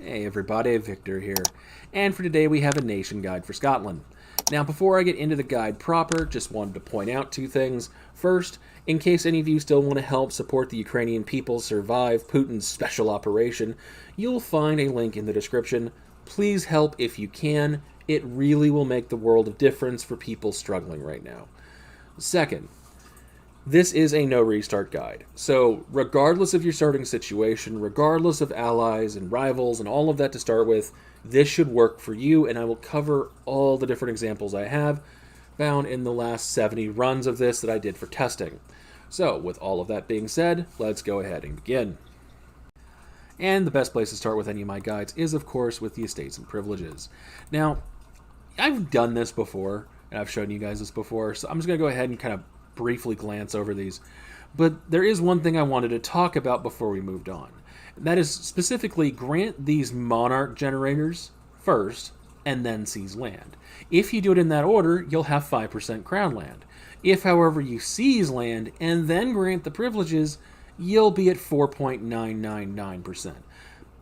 Hey everybody, Victor here. And for today we have a nation guide for Scotland. Now before I get into the guide proper, just wanted to point out two things. First, in case any of you still want to help support the Ukrainian people survive Putin's special operation, you'll find a link in the description. Please help if you can. It really will make the world of difference for people struggling right now. Second, this is a no restart guide. So regardless of your starting situation, regardless of allies and rivals and all of that to start with, this should work for you, and I will cover all the different examples I have found in the last 70 runs of this that I did for testing. So with all of that being said, let's go ahead and begin. And the best place to start with any of my guides is, of course, with the estates and privileges. Now, I've done this before, and I've shown you guys this before, so I'm just going to go ahead and kind of briefly glance over these. But there is one thing I wanted to talk about before we moved on. That is specifically grant these monarch generators first and then seize land. If you do it in that order, you'll have 5% crown land. If, however, you seize land and then grant the privileges, you'll be at 4.999%.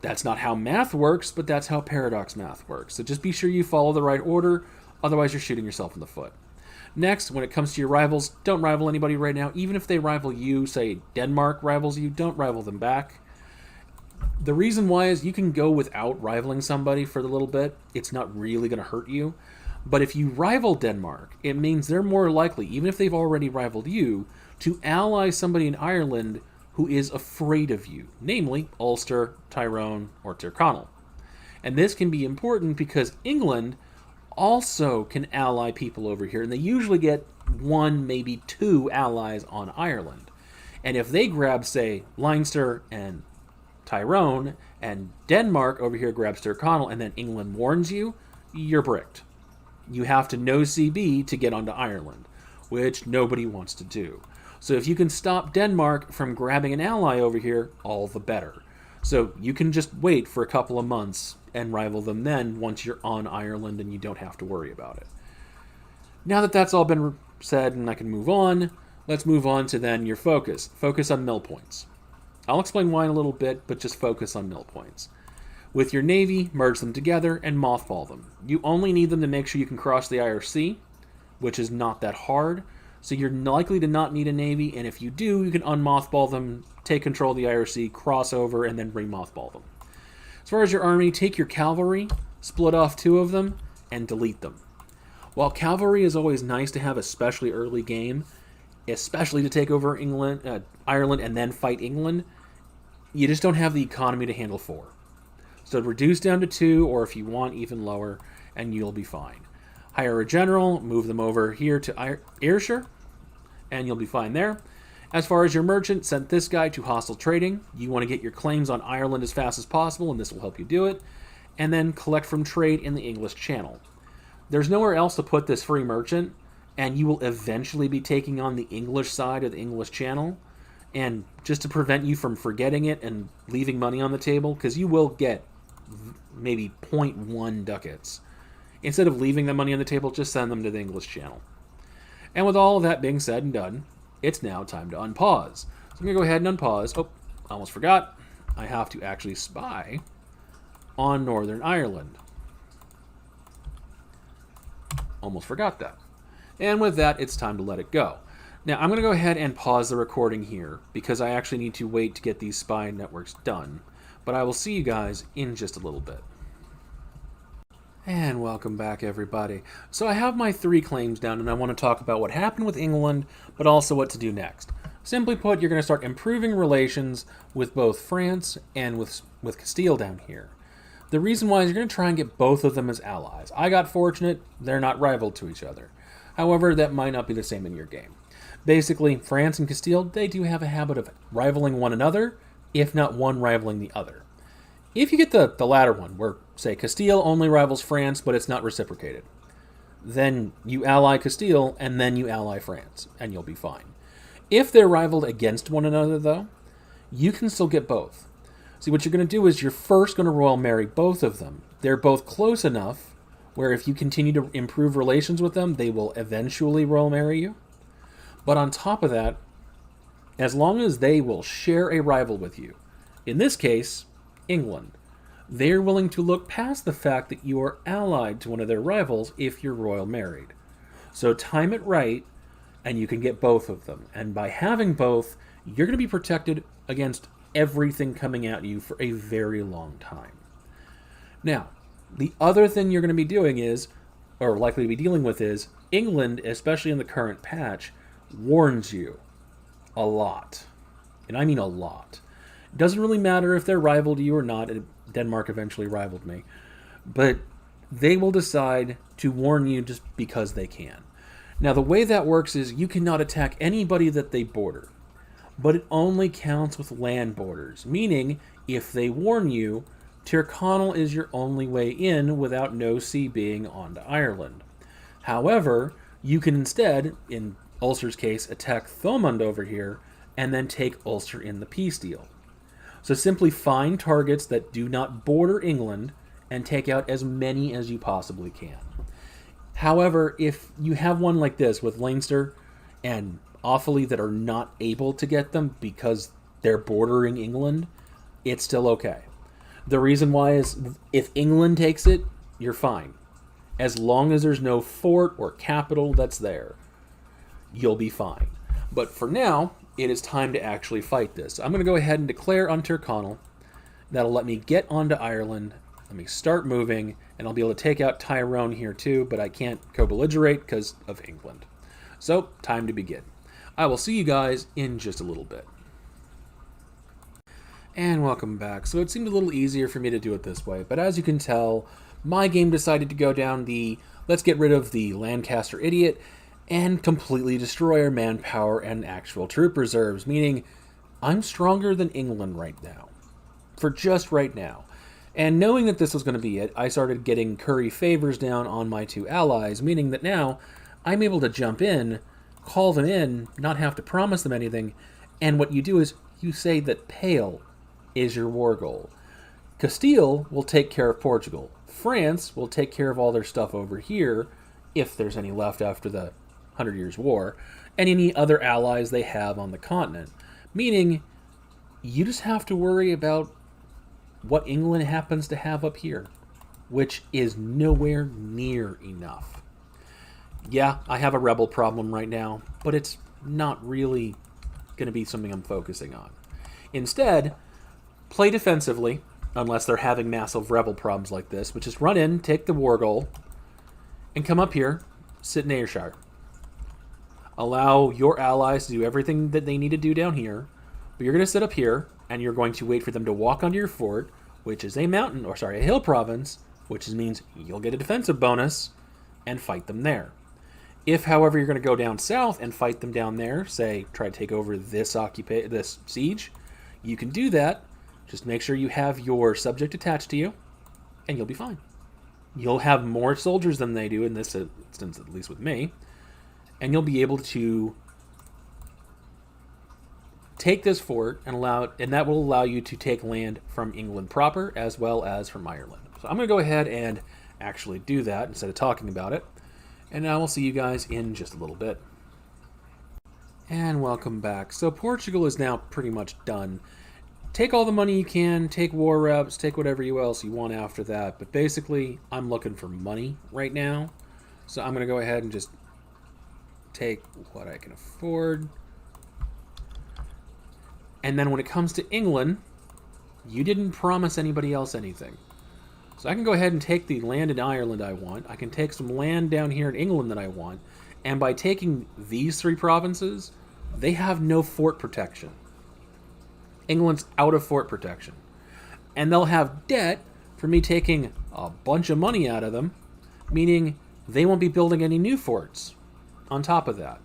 That's not how math works, but that's how paradox math works. So just be sure you follow the right order, otherwise you're shooting yourself in the foot. Next, when it comes to your rivals, don't rival anybody right now. Even if they rival you, say Denmark rivals you, don't rival them back. The reason why is you can go without rivaling somebody for a little bit. It's not really going to hurt you. But if you rival Denmark, it means they're more likely, even if they've already rivaled you, to ally somebody in Ireland who is afraid of you, namely Ulster, Tyrone, or Tyrconnell. And this can be important because England also can ally people over here, and they usually get one, maybe two allies on Ireland. And if they grab, say, Leinster and Tyrone, and Denmark over here grabs Tyrconnell, and then England warns you, you're bricked. You have to no CB to get onto Ireland, which nobody wants to do. So if you can stop Denmark from grabbing an ally over here, all the better. So you can just wait for a couple of months and rival them then once you're on Ireland and you don't have to worry about it. Now that that's all been said and I can move on, let's move on to then your focus. Focus on mill points. I'll explain why in a little bit, but just focus on mill points. With your navy, merge them together and mothball them. You only need them to make sure you can cross the IRC, which is not that hard. So you're likely to not need a navy, and if you do, you can unmothball them, take control of the IRC, cross over, and then re-mothball them. As far as your army, take your cavalry, split off two of them, and delete them. While cavalry is always nice to have, especially early game, especially to take over Ireland and then fight England, you just don't have the economy to handle 4. So reduce down to 2, or if you want, even lower, and you'll be fine. Hire a general, move them over here to Ayrshire, and you'll be fine there. As far as your merchant, send this guy to hostile trading. You want to get your claims on Ireland as fast as possible, and this will help you do it. And then collect from trade in the English Channel. There's nowhere else to put this free merchant, and you will eventually be taking on the English side of the English Channel. And just to prevent you from forgetting it and leaving money on the table, because you will get maybe 0.1 ducats. Instead of leaving the money on the table, just send them to the English Channel. And with all of that being said and done, it's now time to unpause. So I'm going to go ahead and unpause. Oh, I almost forgot. I have to actually spy on Northern Ireland. Almost forgot that. And with that, it's time to let it go. Now, I'm going to go ahead and pause the recording here because I actually need to wait to get these spy networks done. But I will see you guys in just a little bit. And welcome back, everybody. So I have my 3 claims down, and I want to talk about what happened with England, but also what to do next. Simply put, you're going to start improving relations with both France and with Castile down here. The reason why is you're going to try and get both of them as allies. I got fortunate, they're not rival to each other. However, that might not be the same in your game. Basically, France and Castile, they do have a habit of rivaling one another, if not one rivaling the other. If you get the latter one, where, say, Castile only rivals France, but it's not reciprocated, then you ally Castile, and then you ally France, and you'll be fine. If they're rivaled against one another, though, you can still get both. See, what you're going to do is you're first going to royal marry both of them. They're both close enough where if you continue to improve relations with them, they will eventually royal marry you. But on top of that, as long as they will share a rival with you, in this case, England, they're willing to look past the fact that you are allied to one of their rivals if you're royal married. So time it right, and you can get both of them. And by having both, you're going to be protected against everything coming at you for a very long time. Now, the other thing you're going to be doing is, or likely to be dealing with is, England, especially in the current patch, warns you a lot. And I mean a lot. It doesn't really matter if they're rival to you or not. Denmark eventually rivaled me. But they will decide to warn you just because they can. Now, the way that works is you cannot attack anybody that they border. But it only counts with land borders. Meaning, if they warn you, Tyrconnell is your only way in without no sea being onto Ireland. However, you can instead, in Ulster's case, attack Thomond over here and then take Ulster in the peace deal. So simply find targets that do not border England and take out as many as you possibly can. However, if you have one like this with Leinster and Offaly that are not able to get them because they're bordering England, it's still okay. The reason why is if England takes it, you're fine. As long as there's no fort or capital that's there, you'll be fine. But for now, it is time to actually fight this. I'm going to go ahead and declare on Tyrconnell. That'll let me get onto Ireland. Let me start moving, and I'll be able to take out Tyrone here too, but I can't co-belligerate because of England. So, time to begin. I will see you guys in just a little bit. And welcome back. So it seemed a little easier for me to do it this way, but as you can tell, my game decided to go down the let's get rid of the Lancaster idiot and completely destroy our manpower and actual troop reserves, meaning I'm stronger than England right now. For just right now. And knowing that this was going to be it, I started getting curry favors down on my two allies, meaning that now I'm able to jump in, call them in, not have to promise them anything, and what you do is you say that Pale is your war goal. Castile will take care of Portugal. France will take care of all their stuff over here, if there's any left after the 100 Years' War, and any other allies they have on the continent. Meaning, you just have to worry about what England happens to have up here, which is nowhere near enough. Yeah, I have a rebel problem right now, but it's not really going to be something I'm focusing on. Instead, play defensively, unless they're having massive rebel problems like this, which is run in, take the war goal, and come up here, sit in Ayrshire. Allow your allies to do everything that they need to do down here, but you're going to sit up here, and you're going to wait for them to walk onto your fort, which is a hill province, which means you'll get a defensive bonus, and fight them there. If, however, you're going to go down south and fight them down there, say, try to take over this siege, you can do that. Just make sure you have your subject attached to you, and you'll be fine. You'll have more soldiers than they do in this instance, at least with me, and you'll be able to take this fort and that will allow you to take land from England proper as well as from Ireland. So I'm going to go ahead and actually do that instead of talking about it, and I will see you guys in just a little bit. And welcome back. So Portugal is now pretty much done. Take all the money you can, take war reps, take whatever else you want after that, but basically I'm looking for money right now, so I'm going to go ahead and just take what I can afford. And then when it comes to England, you didn't promise anybody else anything. So I can go ahead and take the land in Ireland I want. I can take some land down here in England that I want. And by taking these three provinces, they have no fort protection. England's out of fort protection. And they'll have debt for me taking a bunch of money out of them, meaning they won't be building any new forts on top of that.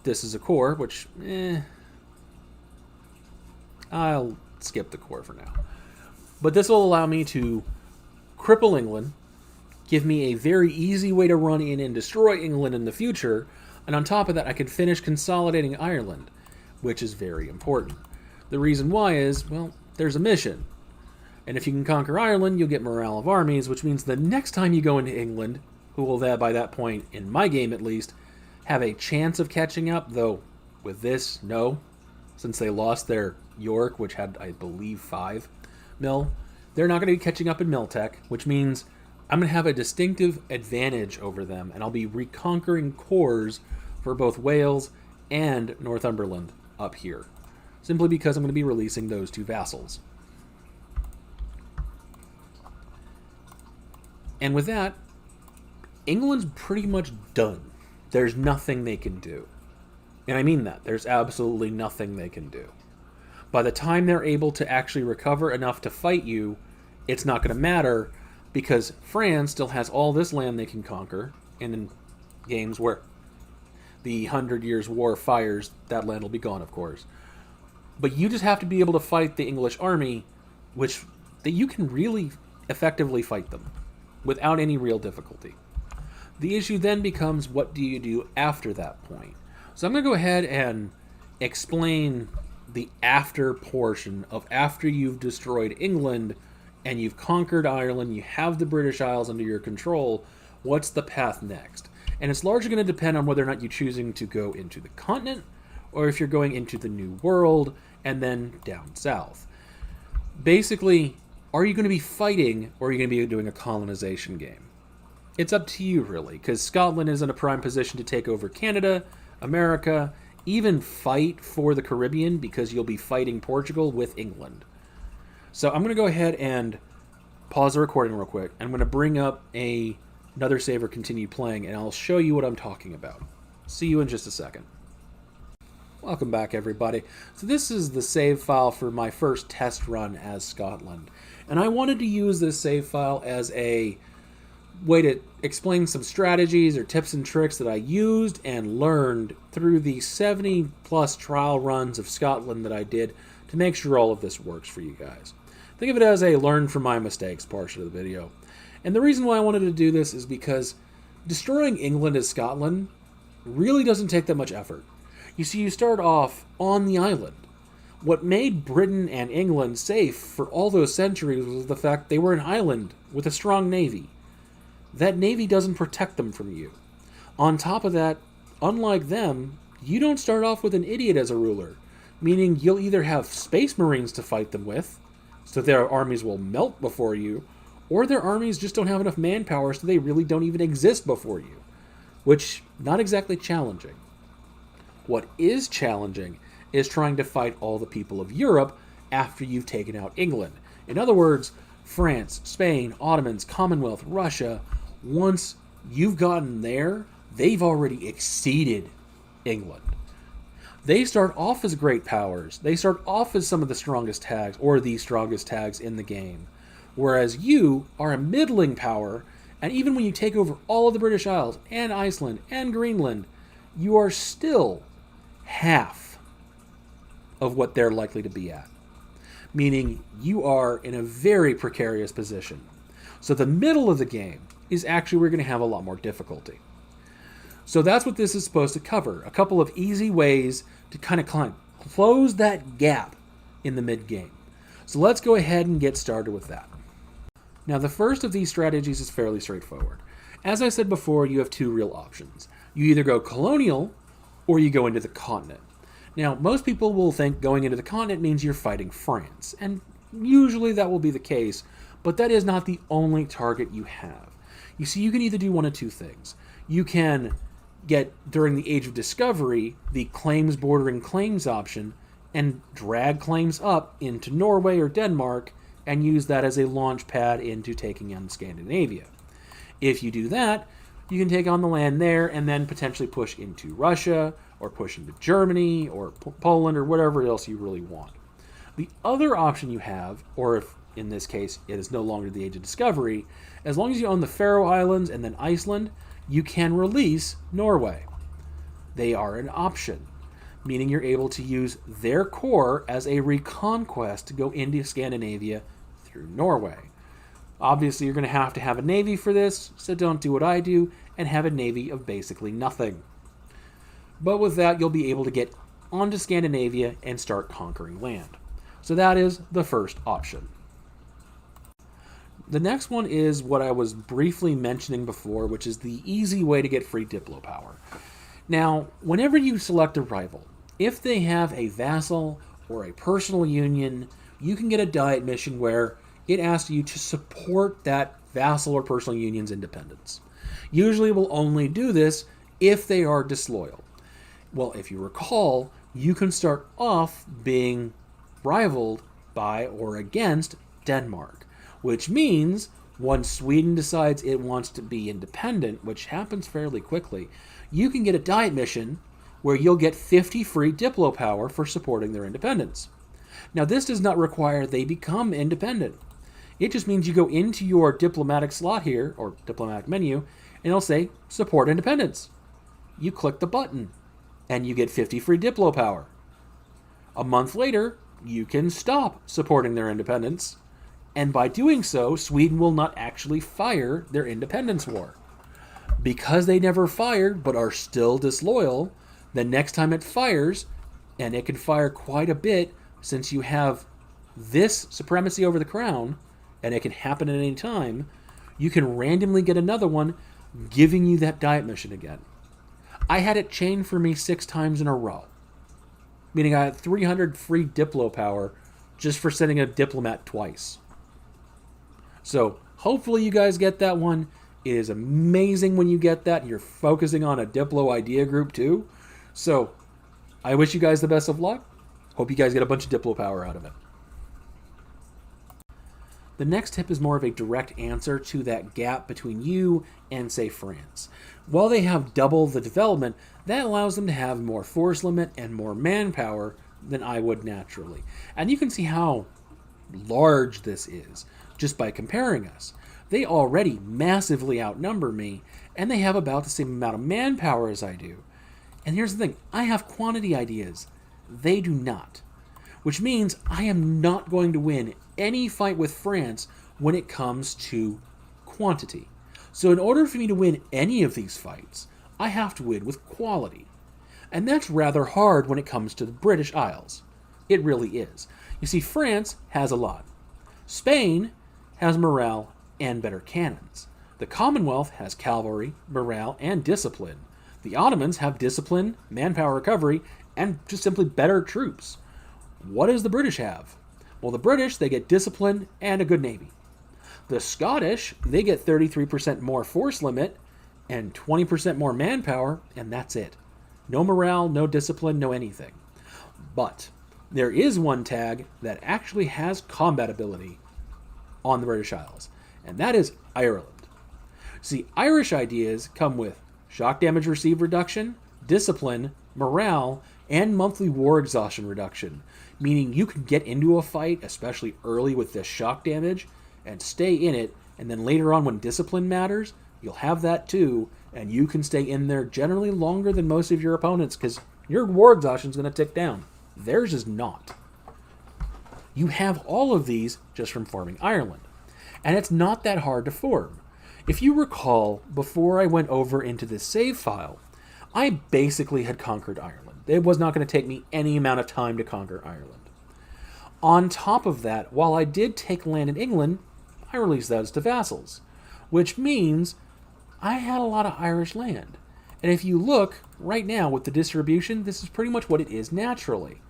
This is a core, which, I'll skip the core for now. But this will allow me to cripple England, give me a very easy way to run in and destroy England in the future, and on top of that I can finish consolidating Ireland, which is very important. The reason why is, well, there's a mission. And if you can conquer Ireland, you'll get morale of armies, which means the next time you go into England, who will then, by that point, in my game at least, have a chance of catching up, though with this, no, since they lost their York, which had, I believe, 5 mil, they're not going to be catching up in Miltech, which means I'm going to have a distinctive advantage over them, and I'll be reconquering cores for both Wales and Northumberland up here, simply because I'm going to be releasing those two vassals. And with that, England's pretty much done. There's nothing they can do. And I mean that. There's absolutely nothing they can do. By the time they're able to actually recover enough to fight you, it's not going to matter, because France still has all this land they can conquer, and in games where the 100 Years' War fires, that land will be gone, of course. But you just have to be able to fight the English army, which that you can really effectively fight them without any real difficulty. The issue then becomes, what do you do after that point? So I'm going to go ahead and explain the after portion of after you've destroyed England and you've conquered Ireland, you have the British Isles under your control, what's the path next? And it's largely going to depend on whether or not you're choosing to go into the continent or if you're going into the New World and then down south. Basically, are you going to be fighting or are you going to be doing a colonization game? It's up to you, really, because Scotland is in a prime position to take over Canada, America, even fight for the Caribbean, because you'll be fighting Portugal with England. So I'm going to go ahead and pause the recording real quick. I'm going to bring up another save or continue playing, and I'll show you what I'm talking about. See you in just a second. Welcome back, everybody. So this is the save file for my first test run as Scotland. And I wanted to use this save file as a way to explain some strategies or tips and tricks that I used and learned through the 70 plus trial runs of Scotland that I did to make sure all of this works for you guys. Think of it as a learn from my mistakes portion of the video. And the reason why I wanted to do this is because destroying England as Scotland really doesn't take that much effort. You see, you start off on the island. What made Britain and England safe for all those centuries was the fact they were an island with a strong navy. That navy doesn't protect them from you. On top of that, unlike them, you don't start off with an idiot as a ruler, meaning you'll either have space marines to fight them with, so their armies will melt before you, or their armies just don't have enough manpower so they really don't even exist before you, which, not exactly challenging. What is challenging is trying to fight all the people of Europe after you've taken out England. In other words, France, Spain, Ottomans, Commonwealth, Russia, once you've gotten there, they've already exceeded England. They start off as great powers. They start off as some of the strongest tags, or the strongest tags in the game. Whereas you are a middling power, and even when you take over all of the British Isles, and Iceland, and Greenland, you are still half of what they're likely to be at. Meaning you are in a very precarious position. So the middle of the game is actually where you're going to have a lot more difficulty. So that's what this is supposed to cover. A couple of easy ways to kind of close that gap in the mid-game. So let's go ahead and get started with that. Now the first of these strategies is fairly straightforward. As I said before, you have two real options. You either go colonial or you go into the continent. Now, most people will think going into the continent means you're fighting France, and usually that will be the case, but that is not the only target you have. You see, you can either do one of two things. You can get, during the Age of Discovery, the claims bordering claims option, and drag claims up into Norway or Denmark, and use that as a launch pad into taking on Scandinavia. If you do that, you can take on the land there and then potentially push into Russia, or push into Germany, or Poland, or whatever else you really want. The other option you have, or if in this case it is no longer the Age of Discovery, as long as you own the Faroe Islands and then Iceland, you can release Norway. They are an option, meaning you're able to use their core as a reconquest to go into Scandinavia through Norway. Obviously, you're going to have a navy for this, so don't do what I do and have a navy of basically nothing. But with that, you'll be able to get onto Scandinavia and start conquering land. So that is the first option. The next one is what I was briefly mentioning before, which is the easy way to get free Diplo power. Now, whenever you select a rival, if they have a vassal or a personal union, you can get a diet mission where it asks you to support that vassal or personal union's independence. Usually it will only do this if they are disloyal. Well, if you recall, you can start off being rivaled by or against Denmark, which means once Sweden decides it wants to be independent, which happens fairly quickly, you can get a diet mission where you'll get 50 free Diplo power for supporting their independence. Now, this does not require they become independent. It just means you go into your diplomatic slot here, or diplomatic menu, and it'll say, support independence. You click the button, and you get 50 free Diplo power. A month later, you can stop supporting their independence, and by doing so, Sweden will not actually fire their independence war. Because they never fired, but are still disloyal, the next time it fires, and it can fire quite a bit since you have this supremacy over the crown, and it can happen at any time, you can randomly get another one giving you that diet mission again. I had it chained for me 6 times in a row, meaning I had 300 free Diplo power just for sending a diplomat twice. So hopefully you guys get that one. It is amazing when you get that, and you're focusing on a Diplo idea group too. So I wish you guys the best of luck. Hope you guys get a bunch of Diplo power out of it. The next tip is more of a direct answer to that gap between you and, say, France. While they have double the development, that allows them to have more force limit and more manpower than I would naturally. And you can see how large this is just by comparing us. They already massively outnumber me, and they have about the same amount of manpower as I do. And here's the thing, I have quantity ideas. They do not. Which means I am not going to win any fight with France when it comes to quantity. So in order for me to win any of these fights, I have to win with quality. And that's rather hard when it comes to the British Isles. It really is. You see, France has a lot. Spain has morale and better cannons. The Commonwealth has cavalry, morale, and discipline. The Ottomans have discipline, manpower recovery, and just simply better troops. What does the British have? Well, the British, they get discipline and a good navy. The Scottish, they get 33% more force limit and 20% more manpower, and that's it. No morale, no discipline, no anything. But there is one tag that actually has combat ability on the British Isles, and that is Ireland. See, Irish ideas come with shock damage received reduction, discipline, morale, and monthly war exhaustion reduction, meaning you can get into a fight, especially early with this shock damage, and stay in it, and then later on when discipline matters, you'll have that too, and you can stay in there generally longer than most of your opponents, because your war exhaustion is going to tick down. Theirs is not. You have all of these just from forming Ireland, and it's not that hard to form. If you recall, before I went over into this save file, I basically had conquered Ireland. It was not going to take me any amount of time to conquer Ireland. On top of that, while I did take land in England, I released those to vassals, which means I had a lot of Irish land. And if you look right now with the distribution, this is pretty much what it is naturally.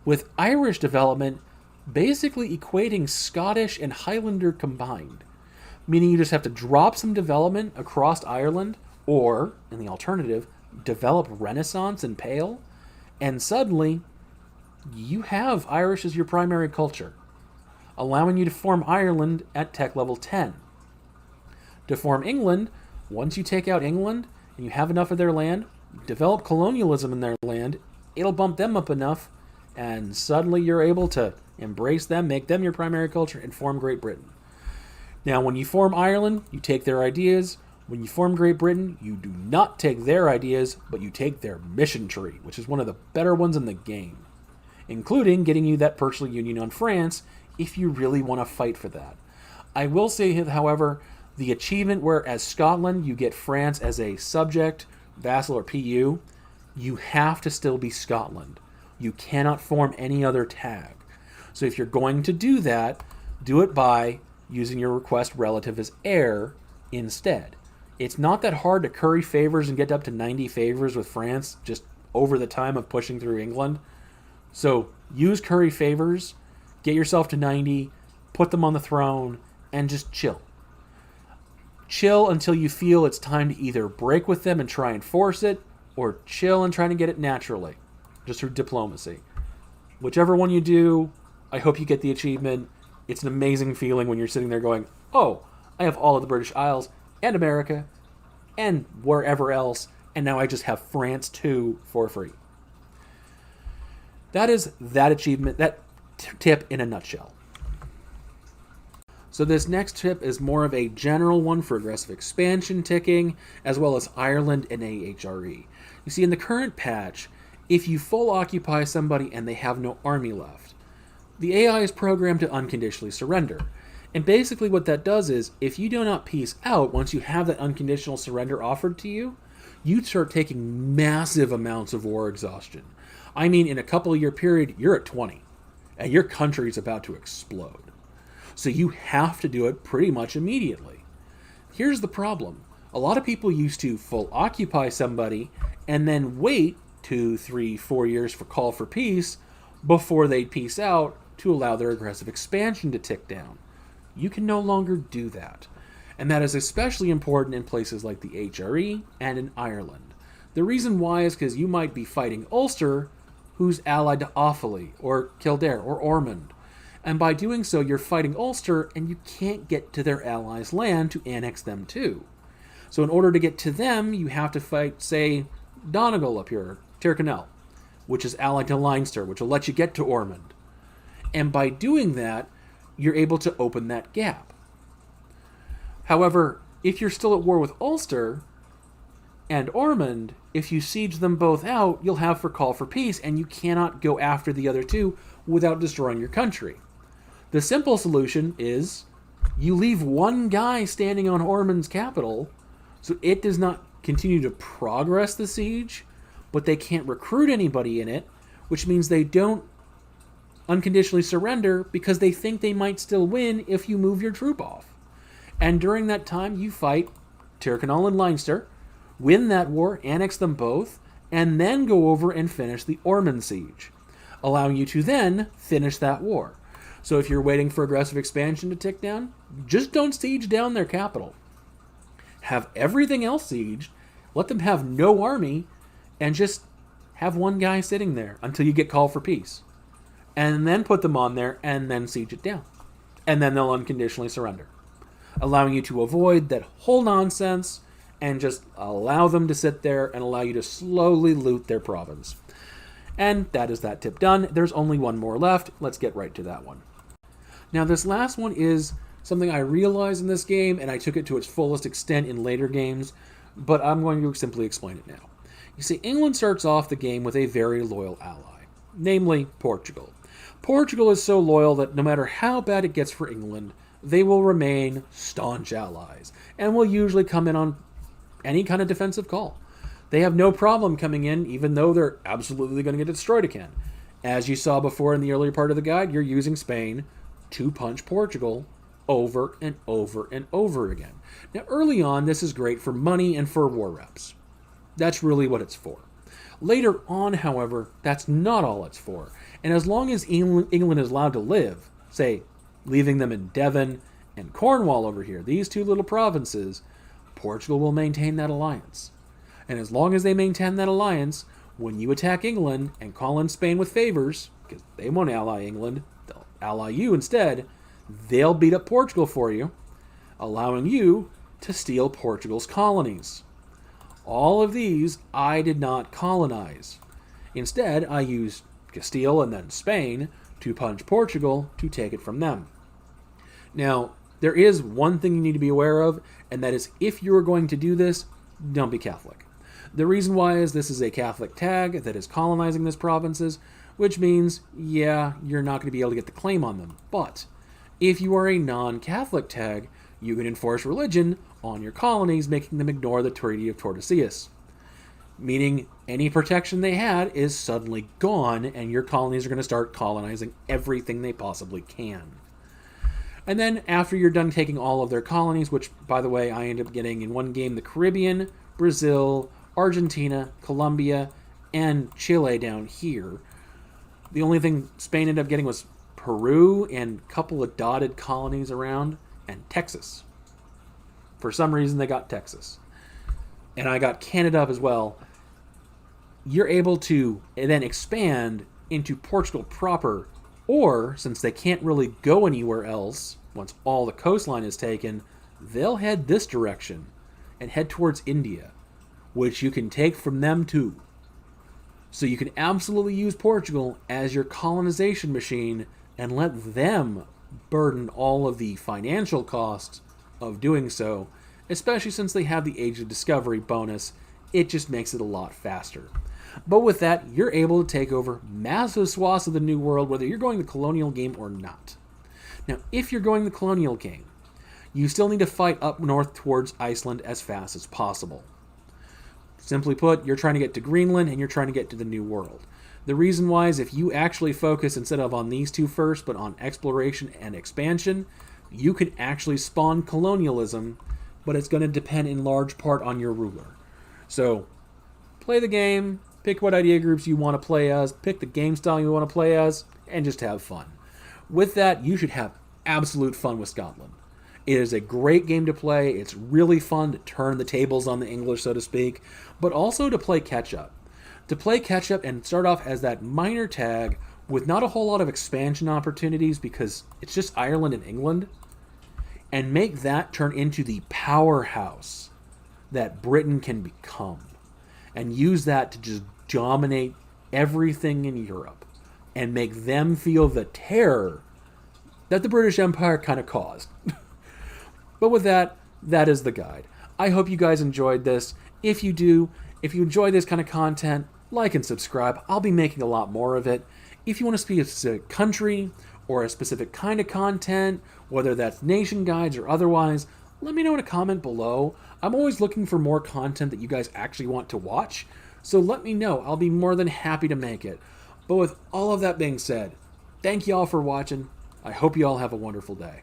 With Irish development basically equating Scottish and Highlander combined, meaning you just have to drop some development across Ireland, or, in the alternative, develop Renaissance and Pale, and suddenly you have Irish as your primary culture, allowing you to form Ireland at tech level 10. To form England, once you take out England and you have enough of their land, develop colonialism in their land, it'll bump them up enough, and suddenly you're able to embrace them, make them your primary culture, and form Great Britain. Now, when you form Ireland, you take their ideas. When you form Great Britain, you do not take their ideas, but you take their mission tree, which is one of the better ones in the game, including getting you that personal union on France if you really want to fight for that. I will say, however, the achievement where as Scotland you get France as a subject, vassal, or PU, you have to still be Scotland. You cannot form any other tag. So if you're going to do that, do it by using your request relative as heir instead. It's not that hard to curry favors and get up to 90 favors with France just over the time of pushing through England. So use curry favors, get yourself to 90, put them on the throne, and just chill. Chill until you feel it's time to either break with them and try and force it, or chill and try to get it naturally, just through diplomacy. Whichever one you do, I hope you get the achievement. It's an amazing feeling when you're sitting there going, oh, I have all of the British Isles, and America, and wherever else, and now I just have France too for free. That is that achievement, that tip in a nutshell. So this next tip is more of a general one for aggressive expansion ticking, as well as Ireland and AHRE. You see, in the current patch, if you full occupy somebody and they have no army left, the AI is programmed to unconditionally surrender. And basically what that does is, if you do not peace out once you have that unconditional surrender offered to you, you start taking massive amounts of war exhaustion. I mean, in a couple-year period, you're at 20, and your country is about to explode. So you have to do it pretty much immediately. Here's the problem. A lot of people used to full occupy somebody and then wait 2, 3, 4 years for call for peace before they'd peace out to allow their aggressive expansion to tick down. You can no longer do that. And that is especially important in places like the HRE and in Ireland. The reason why is because you might be fighting Ulster, who's allied to Offaly, or Kildare, or Ormond. And by doing so, you're fighting Ulster, and you can't get to their allies' land to annex them too. So in order to get to them, you have to fight, say, Donegal up here, Tyrconnell, which is allied to Leinster, which will let you get to Ormond. And by doing that, you're able to open that gap. However, if you're still at war with Ulster and Ormond, if you siege them both out, you'll have for call for peace, and you cannot go after the other two without destroying your country. The simple solution is you leave one guy standing on Ormond's capital, so it does not continue to progress the siege, but they can't recruit anybody in it, which means they don't unconditionally surrender because they think they might still win if you move your troop off. And during that time, you fight Tyrconnell and Leinster, win that war, annex them both, and then go over and finish the Ormond siege, allowing you to then finish that war. So if you're waiting for aggressive expansion to tick down, just don't siege down their capital. Have everything else sieged, let them have no army, and just have one guy sitting there until you get call for peace. And then put them on there, and then siege it down. And then they'll unconditionally surrender, allowing you to avoid that whole nonsense and just allow them to sit there and allow you to slowly loot their province. And that is that tip done. There's only one more left. Let's get right to that one. Now, this last one is something I realized in this game, and I took it to its fullest extent in later games, but I'm going to simply explain it now. You see, England starts off the game with a very loyal ally, namely Portugal. Portugal is so loyal that no matter how bad it gets for England, they will remain staunch allies, and will usually come in on any kind of defensive call. They have no problem coming in, even though they're absolutely going to get destroyed again. As you saw before in the earlier part of the guide, you're using Spain to punch Portugal over and over and over again. Now, early on, this is great for money and for war reps. That's really what it's for. Later on, however, that's not all it's for. And as long as England is allowed to live, say, leaving them in Devon and Cornwall over here, these two little provinces, Portugal will maintain that alliance. And as long as they maintain that alliance, when you attack England and call in Spain with favors, because they won't ally England, they'll ally you instead, they'll beat up Portugal for you, allowing you to steal Portugal's colonies. All of these I did not colonize. Instead, I used Castile and then Spain to punch Portugal to take it from them. Now, there is one thing you need to be aware of, and that is if you are going to do this, don't be Catholic. The reason why is this is a Catholic tag that is colonizing these provinces, which means, yeah, you're not going to be able to get the claim on them. But if you are a non-Catholic tag, you can enforce religion on your colonies, making them ignore the Treaty of Tordesillas. Meaning any protection they had is suddenly gone, and your colonies are going to start colonizing everything they possibly can. And then after you're done taking all of their colonies, which, by the way, I ended up getting in one game the Caribbean, Brazil, Argentina, Colombia, and Chile down here. The only thing Spain ended up getting was Peru and a couple of dotted colonies around, and Texas. For some reason, they got Texas. And I got Canada up as well. You're able to then expand into Portugal proper, or since they can't really go anywhere else once all the coastline is taken, they'll head this direction and head towards India, which you can take from them too. So you can absolutely use Portugal as your colonization machine and let them burden all of the financial costs of doing so, especially since they have the Age of Discovery bonus. It just makes it a lot faster. But with that, you're able to take over massive swaths of the New World, whether you're going the colonial game or not. Now, if you're going the colonial game, you still need to fight up north towards Iceland as fast as possible. Simply put, you're trying to get to Greenland and you're trying to get to the New World. The reason why is if you actually focus instead of on these two first, but on exploration and expansion, you can actually spawn colonialism, but it's going to depend in large part on your ruler. So, play the game, pick what idea groups you want to play as, pick the game style you want to play as, and just have fun. With that, you should have absolute fun with Scotland. It is a great game to play. It's really fun to turn the tables on the English, so to speak, but also to play catch-up. To play catch-up and start off as that minor tag with not a whole lot of expansion opportunities because it's just Ireland and England, and make that turn into the powerhouse that Britain can become, and use that to just dominate everything in Europe and make them feel the terror that the British Empire kind of caused. But with that, that is the guide. I hope you guys enjoyed this. If you do, if you enjoy this kind of content, like and subscribe. I'll be making a lot more of it. If you want to see a specific country or a specific kind of content, whether that's nation guides or otherwise, let me know in a comment below. I'm always looking for more content that you guys actually want to watch, so let me know. I'll be more than happy to make it. But with all of that being said, thank you all for watching. I hope you all have a wonderful day.